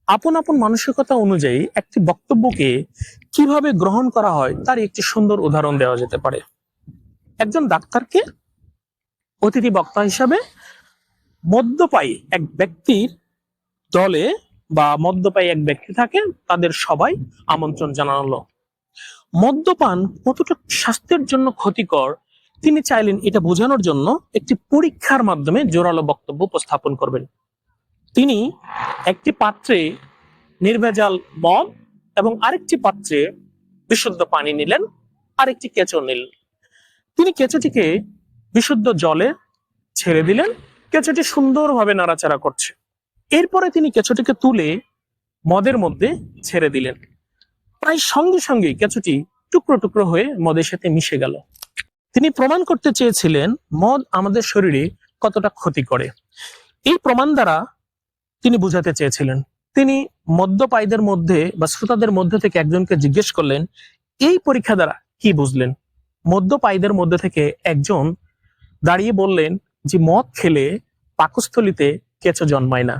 আপন আপন মানসিকতা অনুযায়ী একটি বক্তব্যকে কিভাবে গ্রহণ করা হয় তার একটি সুন্দর উদাহরণ দেওয়া যেতে পারে। একজন ডাক্তারকে অতিথি বক্তা হিসাবে মদ্যপায়ী এক ব্যক্তির দলে বা মদ্যপায়ী এক ব্যক্তি থাকে, তাদের সবাই আমন্ত্রণ জানানো। মদ্যপান কতটা স্বাস্থ্যের জন্য ক্ষতিকর তিনি চাইলেন এটা বোঝানোর জন্য একটি পরীক্ষার মাধ্যমে জোরালো বক্তব্য উপস্থাপন করবেন। তিনি একটি পাত্রে নির্ভেজাল মদ এবং আরেকটি পাত্রে বিশুদ্ধ পানি নিলেন, আরেকটি কেঁচো নিলেন। তিনি কেঁচোটিকে বিশুদ্ধ জলে ছেড়ে দিলেন, কেঁচোটি সুন্দরভাবে নাড়াচাড়া করছে। এরপরে তিনি কেঁচোটিকে তুলে মদের মধ্যে ছেড়ে দিলেন। প্রায় সঙ্গে সঙ্গে কেঁচোটি টুকরো টুকরো হয়ে মদের সাথে মিশে গেল। তিনি প্রমাণ করতে চেয়েছিলেন মদ আমাদের শরীরে কতটা ক্ষতি করে। এই প্রমাণ দ্বারা তিনি বুঝাতে চেয়েছিলেন। তিনি মদ্যপায়ীদের মধ্যে বা শ্রোতাদের মধ্যে থেকে একজনকে জিজ্ঞেস করলেন, এই পরীক্ষা দ্বারা কি বুঝলেন? মদ্যপায়ীদের মধ্যে থেকে একজন দাঁড়িয়ে বললেন যে মদ খেলে পাকস্থলীতে কেঁচো জন্মায় না।